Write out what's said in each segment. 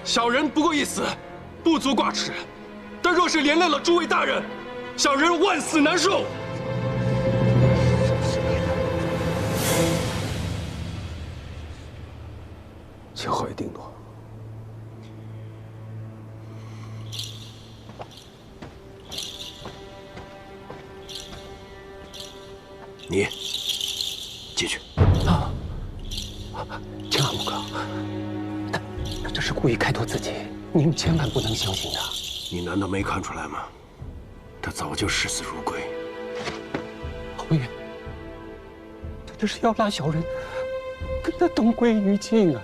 小人不过一死，不足挂齿。但若是连累了诸位大人，小人万死难受。请侯爷定夺。你进去。啊！千万不可！他这是故意开脱自己，您千万不能相信他。你难道没看出来吗？他早就视死如归。侯爷，他这是要拉小人跟他同归于尽啊！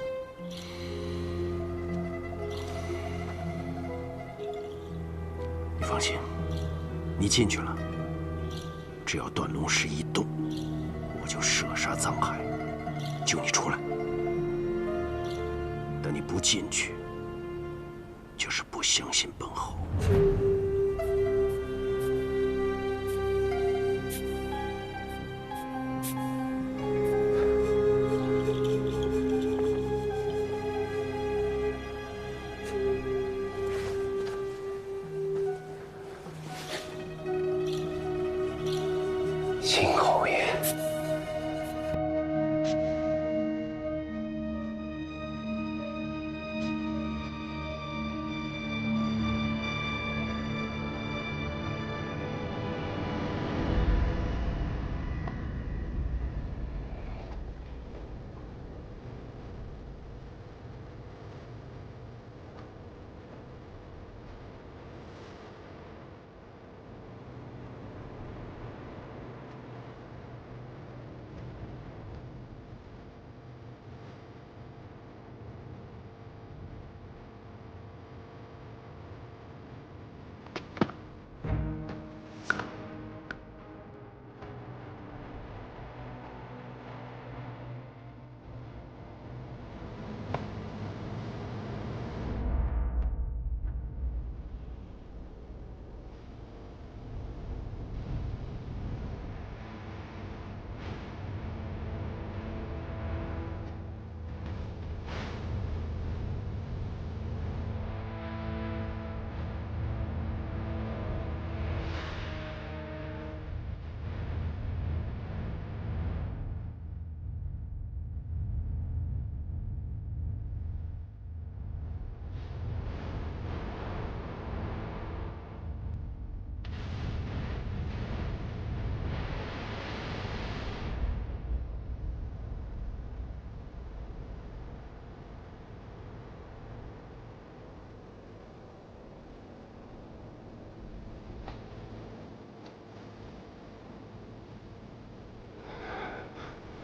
你放心，你进去了，只要断龙石一动，我就射杀藏海，救你出来。但你不进去，就是不相信本侯。秦侯爷。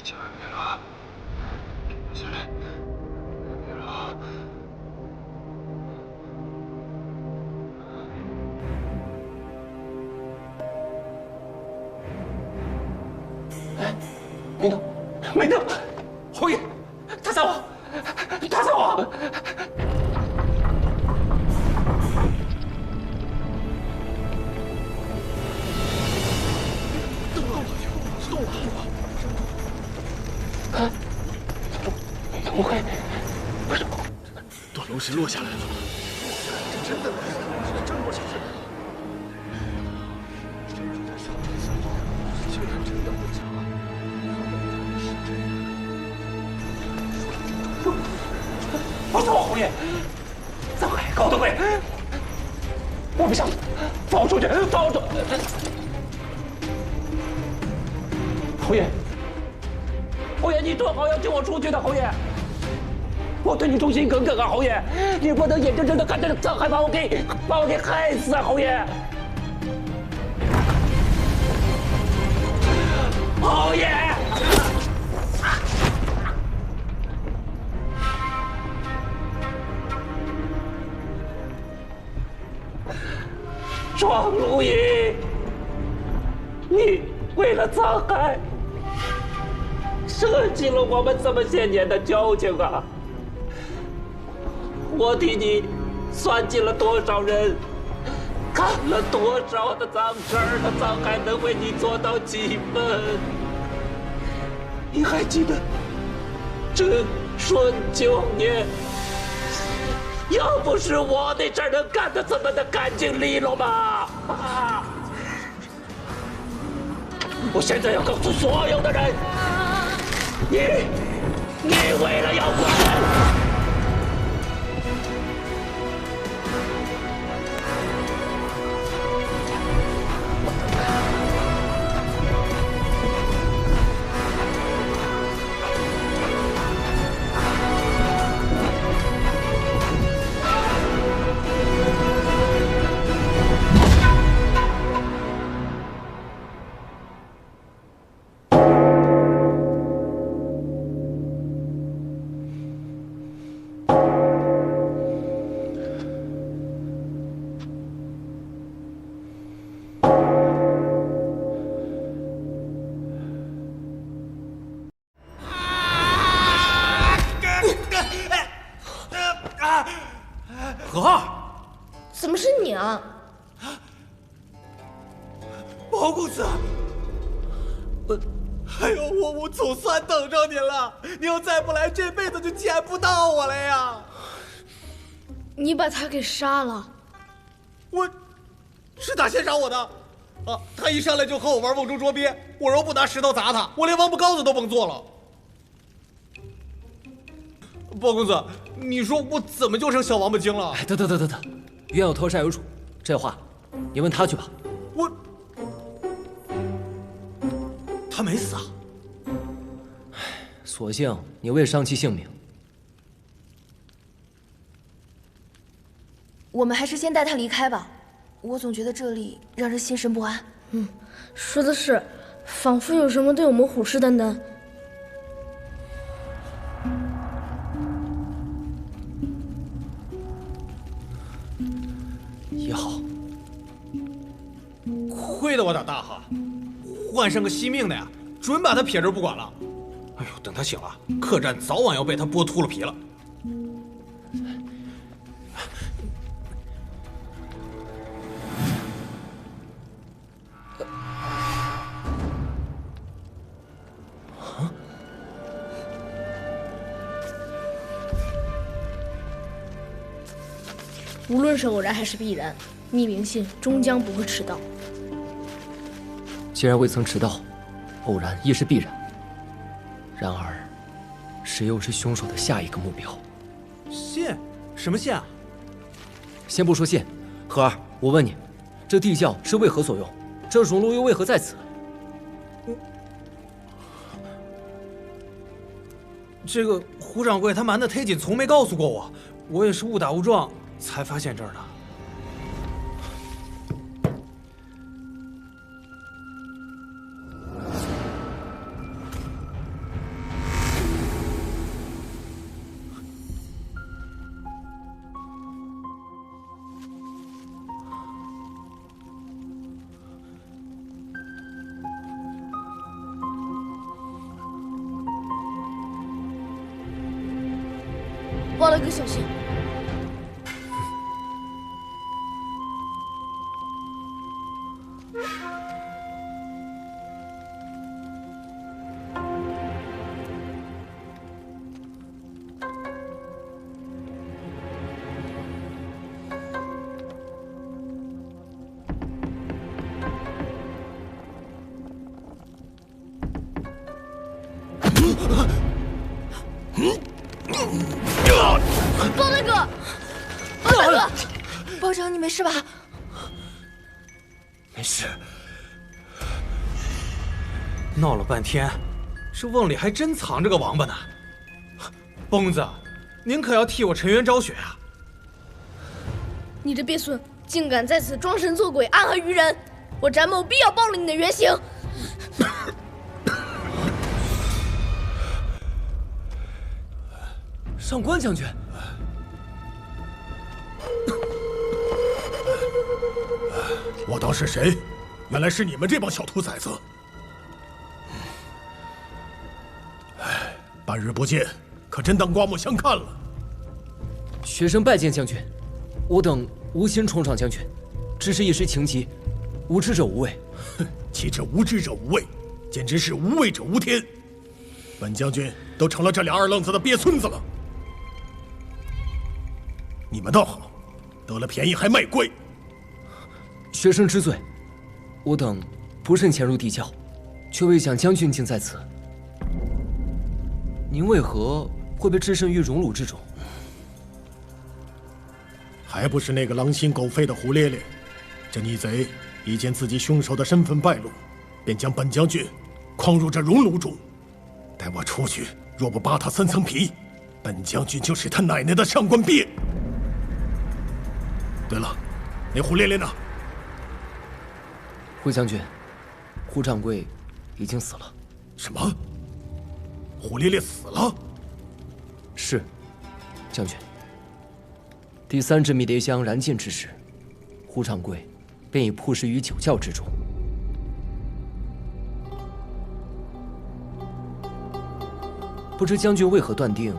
小月罗，小月罗，哎，没动，没动！侯爷，他撒谎，他撒谎！怎么会？不是，断龙石落下来了，这真的真落下来了。竟然真的落下了！不是我，侯爷，藏海高德贵，我不想放我出去，放我出！侯爷，侯爷，你说好要救我出去的，侯爷。我对你忠心耿耿啊，侯爷！你不能眼睁睁的看着藏海把我给害死啊，侯爷！侯爷！庄如意，你为了藏海，舍弃了我们这么些年的交情啊！我替你算计了多少人，看了多少的脏事儿，他藏海能为你做到几分？你还记得这顺9年，要不是我，那事儿能干得这么的干净利落吗？啊！我现在要告诉所有的人，你为了要管。何二，怎么是你啊？包公子，哎呦，我总算等着你了！你要再不来，这辈子就见不到我了呀！你把他给杀了？我，是他先杀我的。啊，他一上来就和我玩瓮中捉鳖，我若不拿石头砸他，我连王八羔子都甭做了。包公子，你说我怎么就成小王八精了？等，冤有头债有主，这话你问他去吧。他没死啊？所幸你未伤其性命。我们还是先带他离开吧，我总觉得这里让人心神不安。说的是，仿佛有什么对我们虎视眈眈。也好，亏得我胆大哈，换上个惜命的呀，准把他撇着不管了。哎呦，等他醒了，客栈早晚要被他剥秃了皮了。无论是偶然还是必然，匿名信终将不会迟到。既然未曾迟到，偶然亦是必然。然而，谁又是凶手的下一个目标？信？什么信啊？先不说信，何儿，我问你，这地窖是为何所用？这熔炉又为何在此？这个胡掌柜他瞒得忒紧，从没告诉过我，我也是误打误撞才发现这儿的。报了个小信。包大哥，包大哥，包拯，你没事吧？没事。闹了半天，这瓮里还真藏着个王八呢。包公子，您可要替我沉冤昭雪啊！你这鳖孙竟敢在此装神做鬼，暗害于人！我展某必要报了你的原形！上官将军，我当是谁？原来是你们这帮小兔崽子！哎，半日不见，可真当刮目相看了。学生拜见将军，我等无心冲撞将军，只是一时情急，无知者无畏。哼，岂止无知者无畏，简直是无畏者无天！本将军都成了这俩二愣子的鳖孙子了。你们倒好，得了便宜还卖乖。学生知罪，我等不慎潜入地窖，却未想将军竟在此。您为何会被置身于荣辱之中？还不是那个狼心狗肺的胡咧咧！这逆贼一见自己凶手的身份败露，便将本将军诓入这熔炉中。待我出去，若不扒他3层皮，本将军就是他奶奶的上官鳖。对了，那胡咧咧呢？胡将军，胡掌柜已经死了。什么？胡咧咧死了？是，将军。第3支迷迭香燃尽之时，胡掌柜便已曝尸于酒窖之中。不知将军为何断定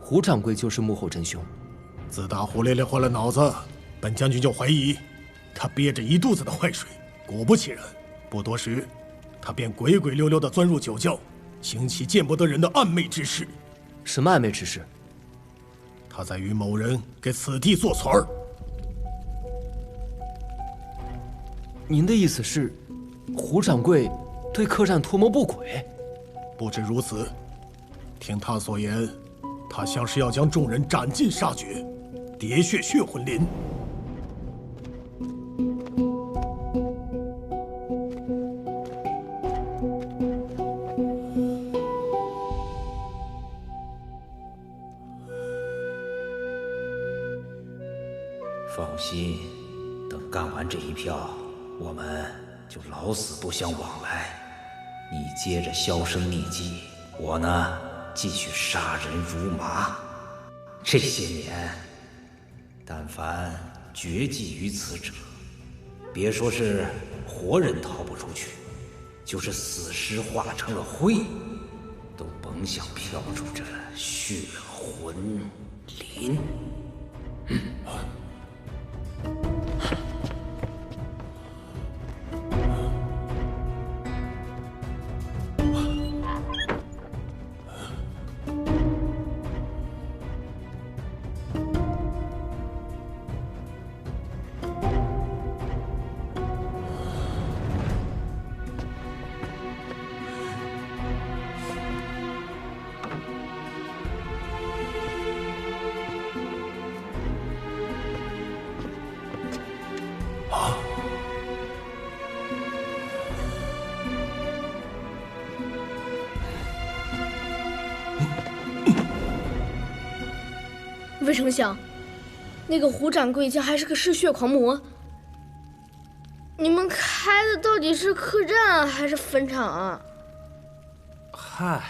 胡掌柜就是幕后真凶？自打胡咧咧换了脑子，本将军就怀疑他憋着一肚子的坏水。果不其然，不多时，他便鬼鬼溜溜地钻入酒窖，行起见不得人的暧昧之事。什么暧昧之事？他在与某人给此地做船儿。您的意思是，胡掌柜对客栈图谋不轨？不止如此，听他所言，他像是要将众人斩尽杀绝，喋血血魂林。放心，等干完这一票，我们就老死不相往来。你接着销声匿迹，我呢继续杀人如麻。这些年，但凡绝迹于此者，别说是活人逃不出去，就是死尸化成了灰，都甭想飘出这血魂林。未成想，那个胡掌柜竟还是个嗜血狂魔。你们开的到底是客栈还是坟场啊？嗨，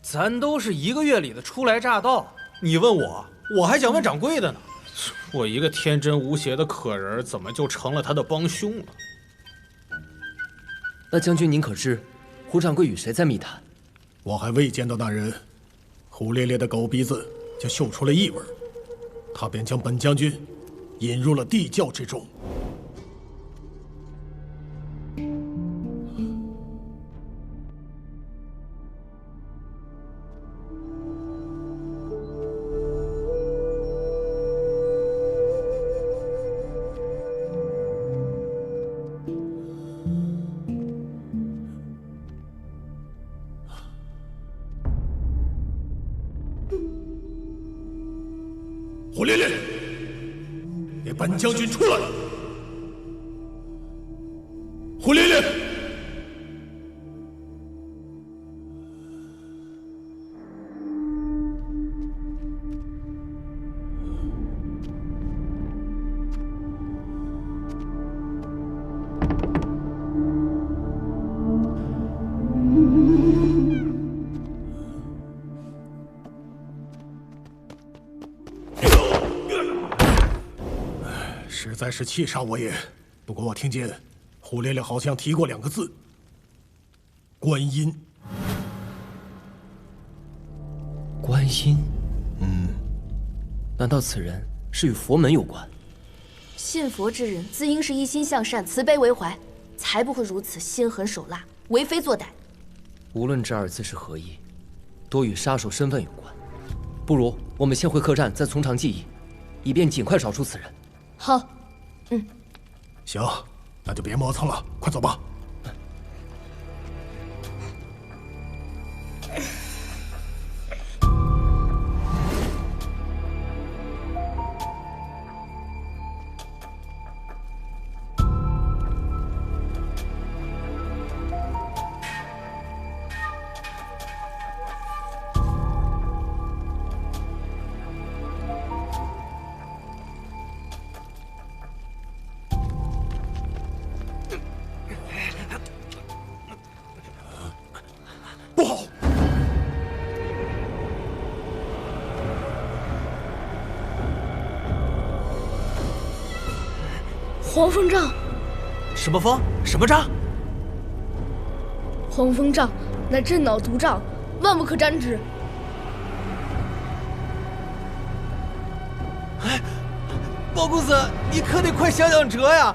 咱都是1个月里的初来乍到，你问我，我还想问掌柜的呢。我一个天真无邪的客人，怎么就成了他的帮凶了？那将军您可知，胡掌柜与谁在密谈？我还未见到那人，胡咧咧的狗鼻子就嗅出了异味，他便将本将军引入了地窖之中。胡咧咧，给本将军出来！胡咧咧，实在是气煞我也。不过我听见胡咧咧好像提过2个字：观音。观音？难道此人是与佛门有关？信佛之人自应是一心向善、慈悲为怀，才不会如此心狠手辣、为非作歹。无论这2字是何意，多与杀手身份有关。不如我们先回客栈，再从长计议。以便尽快找出此人。好，行，那就别磨蹭了，快走吧。不好！黄风杖，什么风？什么杖？黄风杖，乃震脑毒杖，万不可沾之。包公子，你可得快想想辙呀！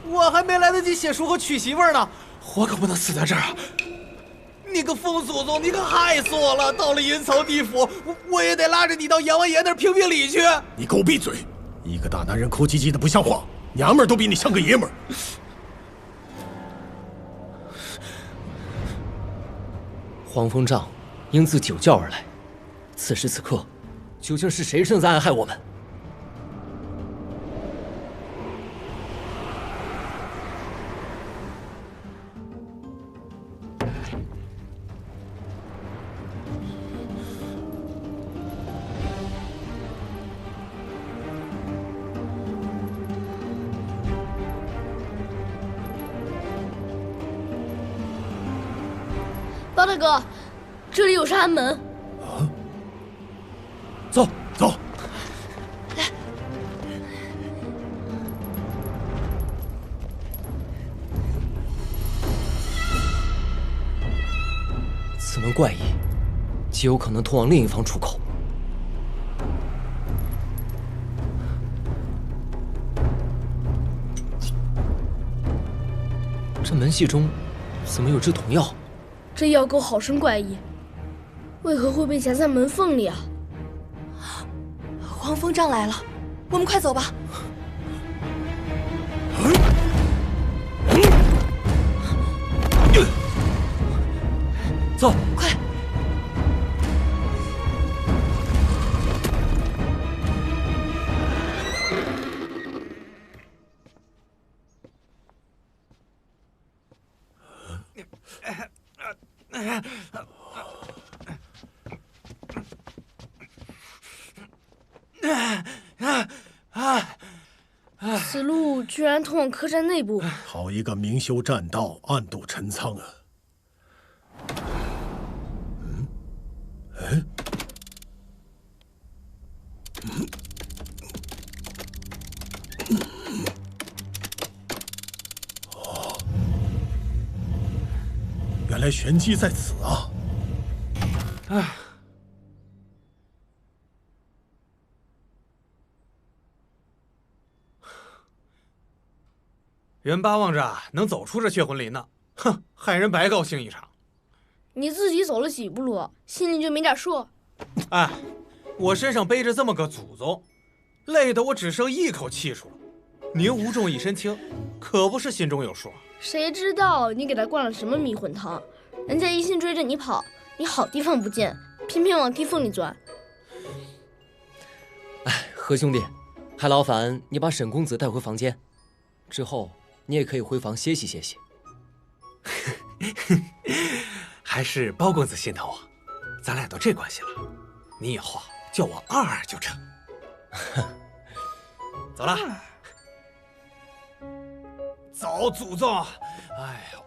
我还没来得及写书和娶媳妇呢，我可不能死在这儿啊！你个疯祖宗，你可害死我了！到了阴曹地府，我也得拉着你到阎王爷那儿评评理去。你给我闭嘴！一个大男人哭唧唧的不像话，娘们儿都比你像个爷们儿。黄风杖应自酒窖而来，此时此刻，究竟是谁正在暗害我们？包大哥，这里有扇门。走走。此门怪异，极有可能通往另一方出口。这门隙中怎么有支铜药？这药膏好生怪异，为何会被夹在门缝里啊？黄风杖来了，我们快走吧。走，快！此路居然通往客栈内部，好一个明修栈道，暗度陈仓啊！哦，原来玄机在此啊！人巴望着能走出这血魂林呢，哼，害人白高兴一场。你自己走了几步路，心里就没点数？哎，我身上背着这么个祖宗，累得我只剩一口气数了。您无重一身轻，可不是心中有数。谁知道你给他灌了什么迷魂汤？人家一心追着你跑，你好地方不见，偏偏往地缝里钻。哎，何兄弟，还劳烦你把沈公子带回房间，之后你也可以回房歇息歇息。还是包公子心疼我，咱俩都这关系了，你以后叫我二二就成。走了，走，祖宗！哎呦，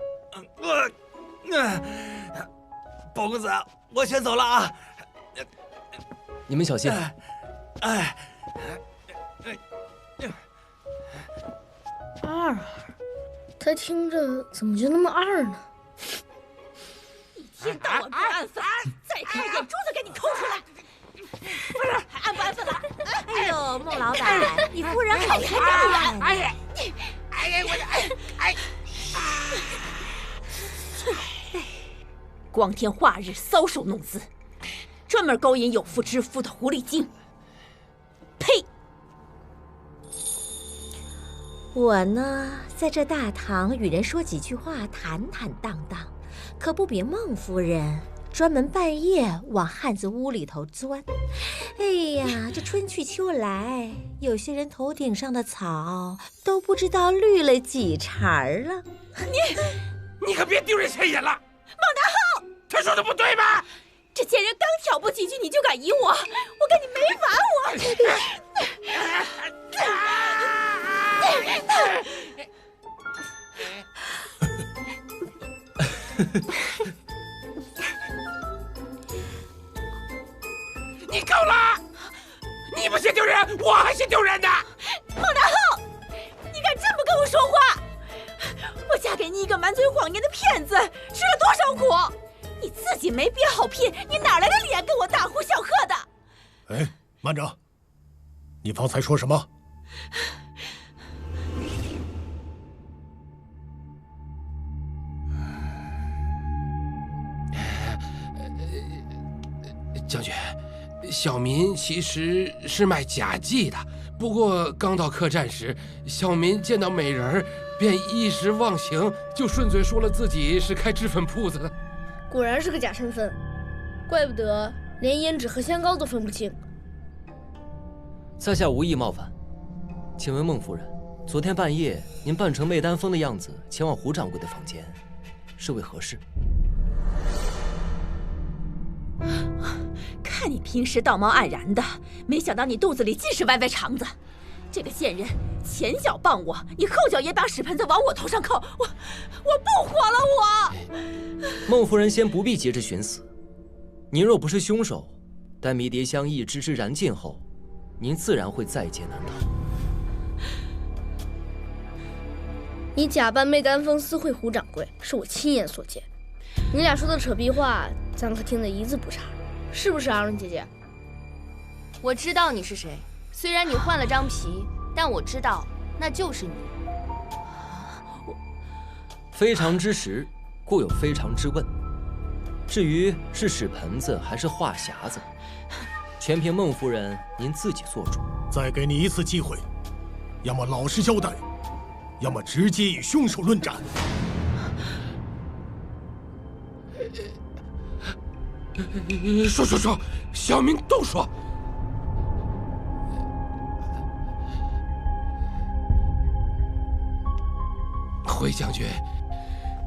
包公子，我先走了啊！你们小心。二，他听着怎么就那么二呢？一天到晚不安分，再看眼珠子给你抠出来！不是，还安不安分了？哎呦，孟老板，你夫人好看呀！哎呀，光天化日搔首弄姿，专门勾引有妇之夫的狐狸精！呸！我呢，在这大堂与人说几句话，坦坦荡荡，可不比孟夫人专门半夜往汉子屋里头钻。哎呀，这春去秋来，有些人头顶上的草都不知道绿了几茬了。你可别丢人现眼了！孟大浩，他说的不对吧？这贱人刚挑拨几句，你就敢疑我，我跟你没完！你够了！你不嫌丢人，我还嫌丢人呢！孟大浩，你敢这么跟我说话？我嫁给你一个满嘴谎言的骗子，吃了多少苦？你自己没憋好屁，你哪来的脸跟我大呼小喝的？哎，慢着，你方才说什么？将军，小民其实是卖假剂的，不过刚到客栈时，小民见到美人儿，便一时忘形，就顺嘴说了自己是开脂粉铺子的。果然是个假身份，怪不得连胭脂和香膏都分不清。在下无意冒犯，请问孟夫人，昨天半夜您扮成媚丹峰的样子前往胡掌柜的房间，是为何事？看你平时道貌岸然的，没想到你肚子里尽是歪歪肠子。这个贱人前脚棒我，你后脚也把屎盆子往我头上扣，我不活了我！孟夫人先不必急着寻死，您若不是凶手，待迷迭香一支支燃尽后，您自然会在劫难逃。你假扮媚丹峰私会胡掌柜，是我亲眼所见。你俩说的扯皮话，咱可听得一字不差，是不是阿伦姐姐？我知道你是谁，虽然你换了张皮，但我知道那就是你。非常之时，故有非常之问。至于是屎盆子还是话匣子，全凭孟夫人您自己做主。再给你一次机会，要么老实交代，要么直接与凶手论斩。说，小民都说。回将军，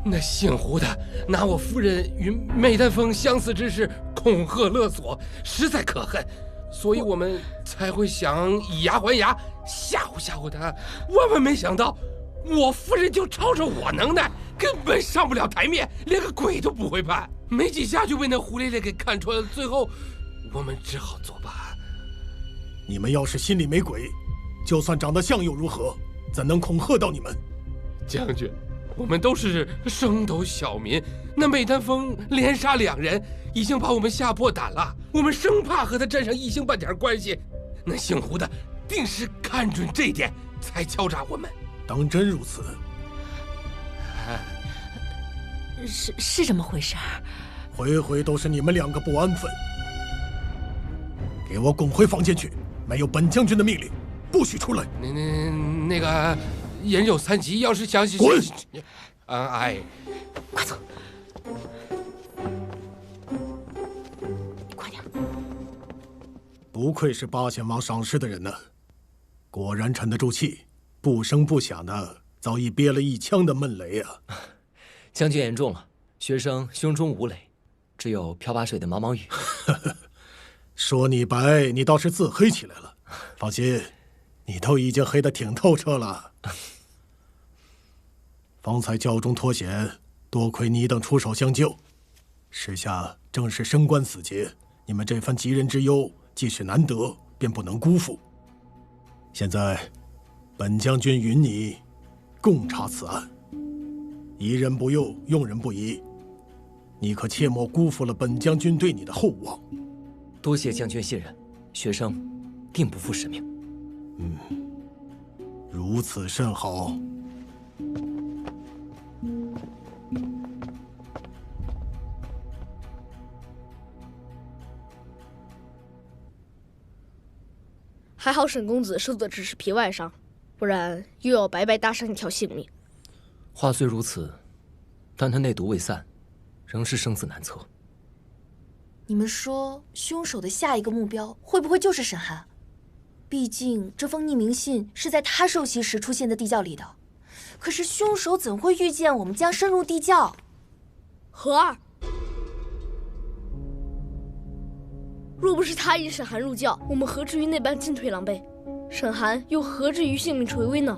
那姓胡的拿我夫人与媚丹峰相似之事恐吓勒索，实在可恨，所以我们才会想以牙还牙，吓唬他。万万没想到，我夫人就抄着我能耐，根本上不了台面，连个鬼都不会扮，没几下就被那胡咧咧给看穿了。最后，我们只好作罢。你们要是心里没鬼，就算长得像又如何？怎能恐吓到你们？将军，我们都是升斗小民，那媚丹峰连杀2人，已经把我们吓破胆了。我们生怕和他沾上一星半点关系，那姓胡的定是看准这点才敲诈我们。当真如此？是这么回事。回回都是你们2个不安分。给我滚回房间去！没有本将军的命令，不许出来。那个人有3急，要是想滚！哎，快走！快点！不愧是8贤王赏识的人呢，果然沉得住气，不声不响的，早已憋了1腔的闷雷啊！将军言重了，学生胸中无雷，只有漂把水的毛毛雨。说你白，你倒是自黑起来了。放心，你都已经黑得挺透彻了。方才教中脱险，多亏你等出手相救。时下正是升官死节，你们这番急人之忧，既是难得，便不能辜负。现在，本将军允你共查此案，疑人不诱，用人不疑。你可切莫辜负了本将军对你的厚望。多谢将军信任，学生定不负使命。如此甚好。还好沈公子受的只是皮外伤，不然又要白白搭上一条性命。话虽如此，但他内毒未散，仍是生死难测。你们说，凶手的下一个目标会不会就是沈寒？毕竟这封匿名信是在他受袭时出现在地窖里的。可是凶手怎会预见我们将深入地窖？何二，若不是他引沈寒入窖，我们何至于那般进退狼狈？沈寒又何至于性命垂危呢？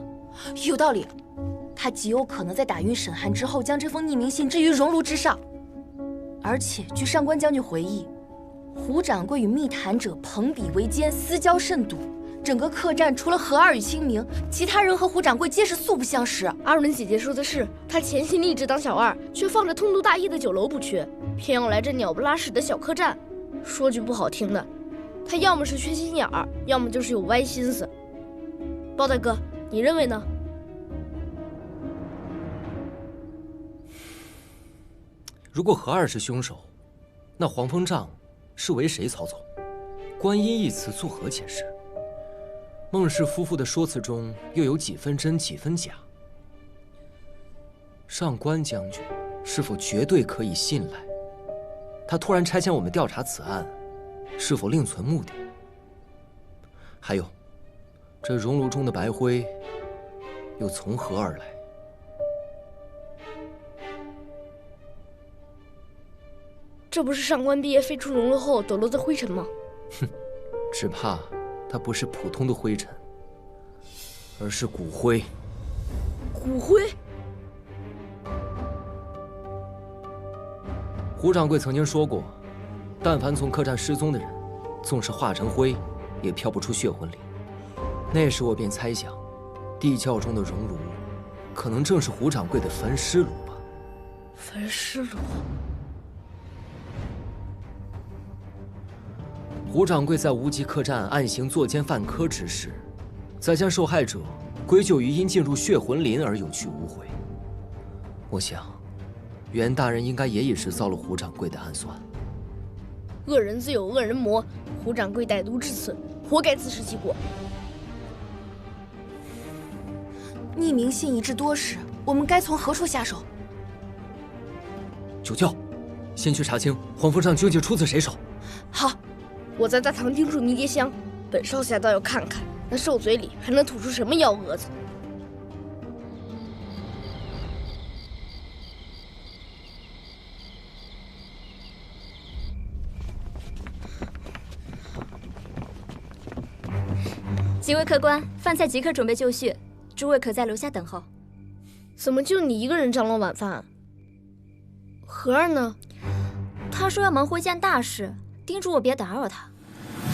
有道理，他极有可能在打晕沈寒之后，将这封匿名信置于熔炉之上。而且据上官将军回忆，胡掌柜与密谈者朋比为奸，私交甚笃。整个客栈除了何二与清明，其他人和胡掌柜皆是素不相识。阿伦姐姐说的是，他潜心立志当小二，却放着通读大义的酒楼不缺，偏要来这鸟不拉屎的小客栈。说句不好听的，他要么是缺心眼儿，要么就是有歪心思。包大哥，你认为呢？如果何二是凶手，那黄风杖是为谁操纵？观音一词作何解释？孟氏夫妇的说辞中又有几分真几分假？上官将军是否绝对可以信赖？他突然差遣我们调查此案，是否另存目的？还有，这熔炉中的白灰又从何而来？这不是上官毕业飞出熔炉后抖落的灰尘吗？哼，只怕它不是普通的灰尘，而是骨灰。骨灰？胡掌柜曾经说过，但凡从客栈失踪的人，纵是化成灰，也飘不出血魂里。那时我便猜想，地窖中的熔炉，可能正是胡掌柜的焚尸炉吧。焚尸炉。胡掌柜在无极客栈暗行作奸犯科之事，再将受害者归咎于因进入血魂林而有去无回。我想，袁大人应该也已是遭了胡掌柜的暗算。恶人自有恶人磨，胡掌柜歹毒至此，活该自食其果。匿名信一至多时，我们该从何处下手？酒窖，先去查清黄风杖究竟出自谁手。好。我在大堂盯住迷迭香，本少侠倒要看看那兽嘴里还能吐出什么幺蛾子。几位客官，饭菜即刻准备就绪，诸位可在楼下等候。怎么就你一个人张罗晚饭？何二呢？他说要忙回件大事。叮嘱我别打扰他，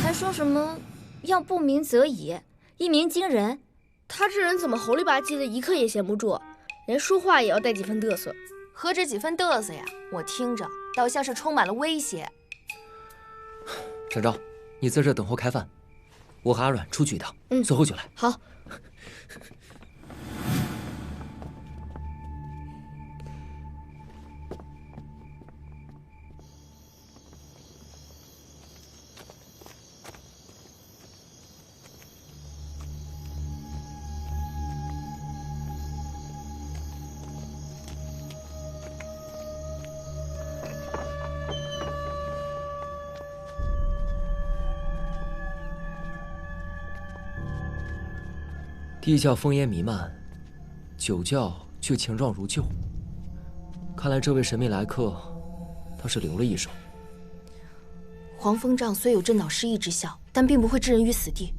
还说什么要不鸣则已，一鸣惊人。他这人怎么猴里吧唧的，一刻也闲不住，连说话也要带几分嘚瑟。何止几分嘚瑟呀，我听着倒像是充满了威胁。展昭，你在这等候开饭，我和阿软出去一趟，随后就来。好。地窖烽烟弥漫，酒窖却情状如旧。看来这位神秘来客，他是留了一手。黄风杖虽有镇脑失忆之效，但并不会置人于死地，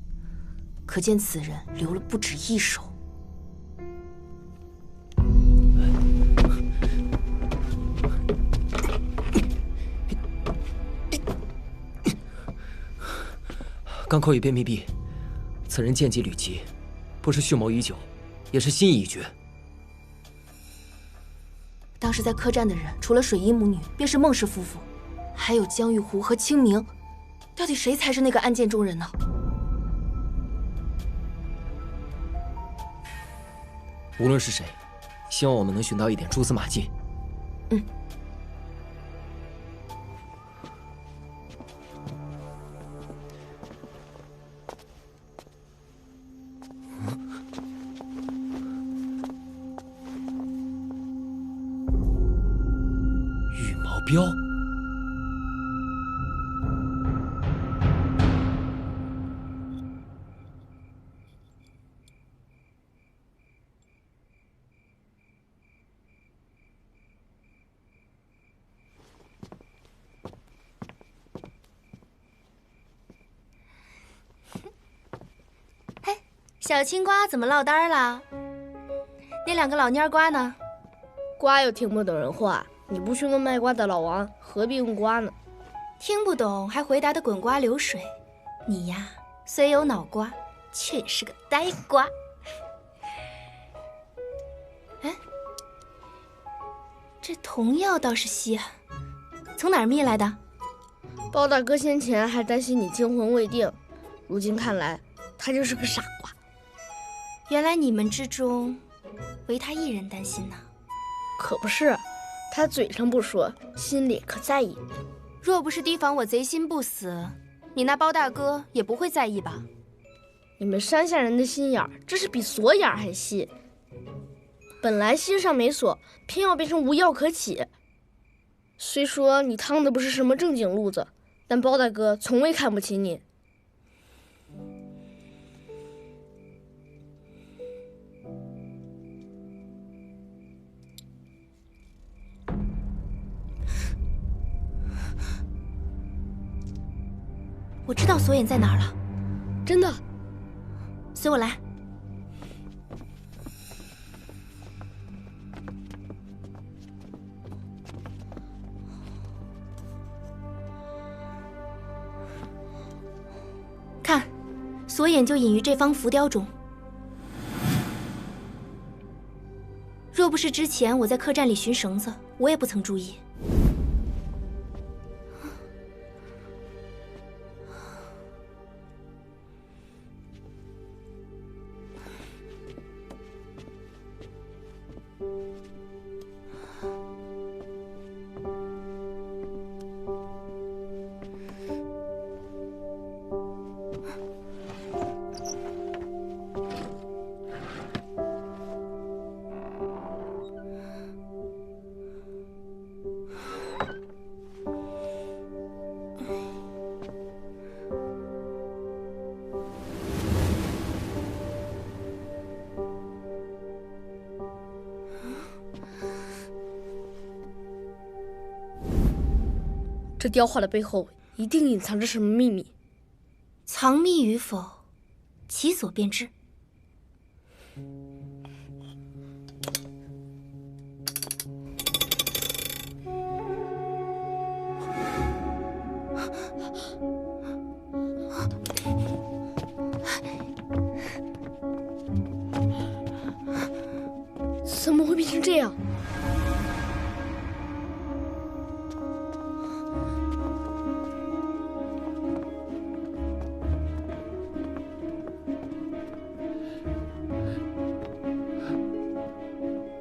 可见此人留了不止一手。港口已被密闭，此人剑技屡极。不是蓄谋已久，也是心意已决。当时在客栈的人，除了水衣母女，便是孟氏夫妇，还有江玉湖和清明。到底谁才是那个案件中人呢？无论是谁，希望我们能寻到一点蛛丝马迹。标。小青瓜怎么落单了？那两个老蔫瓜呢？瓜又听不懂人话，你不去问卖瓜的老王，何必问瓜呢？听不懂还回答的滚瓜流水，你呀，虽有脑瓜，却也是个呆瓜。哎，这童药倒是稀罕，从哪儿觅来的？包大哥先前还担心你惊魂未定，如今看来，他就是个傻瓜。原来你们之中，唯他一人担心呢。可不是，他嘴上不说，心里可在意。若不是提防我贼心不死，你那包大哥也不会在意吧？你们山下人的心眼儿，这是比锁眼还细。本来心上没锁，偏要变成无药可起。虽说你趟的不是什么正经路子，但包大哥从未看不起你。我知道锁眼在哪儿了，真的。随我来。看，锁眼就隐于这方浮雕中。若不是之前我在客栈里寻绳子，我也不曾注意。这雕画的背后一定隐藏着什么秘密，藏秘与否，其所便知。怎么会变成这样？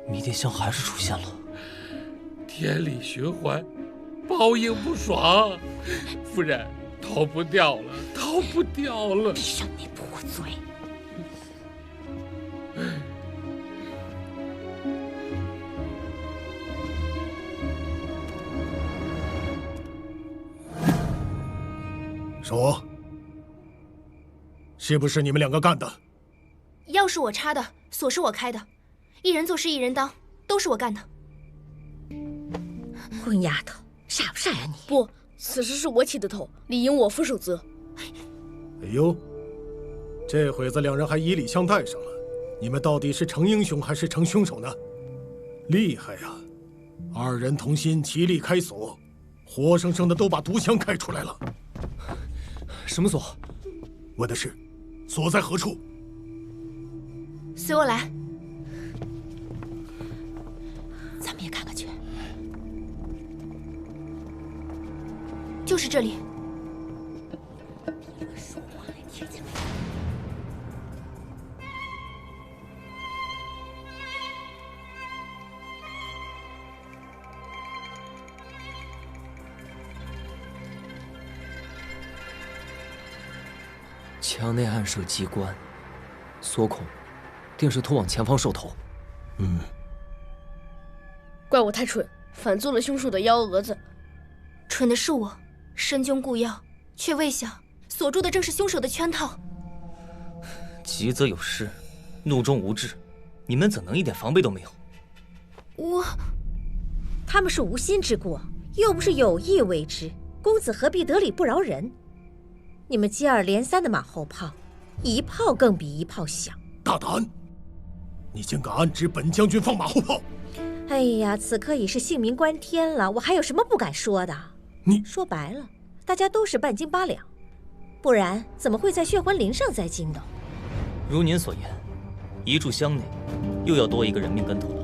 迷迭香还是出现了，天理循环，报应不爽，夫人逃不掉了，逃不掉了！闭上那破嘴！说，是不是你们两个干的？钥匙我插的，锁是我开的，一人做事一人当，都是我干的。混丫头，傻不傻呀你？不，此事是我起的头，理应我负守责。哎呦，这会子两人还以礼相待上了，你们到底是成英雄还是成凶手呢？厉害呀！二人同心，齐力开锁，活生生的都把毒枪开出来了。什么锁？问的是，锁在何处？随我来。咱们也看看去。就是这里。说话还贴近。墙内暗设机关，锁孔定是通往前方兽头。嗯，怪我太蠢，反做了凶手的幺蛾子。蠢的是我，深究固要，却未想锁住的正是凶手的圈套。急则有失，怒中无智，你们怎能一点防备都没有？他们是无心之过，又不是有意为之，公子何必得理不饶人？你们接二连三的马后炮，一炮更比一炮响。大胆！你竟敢暗指本将军放马后炮！哎呀，此刻已是性命关天了，我还有什么不敢说的？你说白了，大家都是半斤八两，不然怎么会在血魂铃上栽筋斗？如您所言，一炷香内又要多一个人命跟头。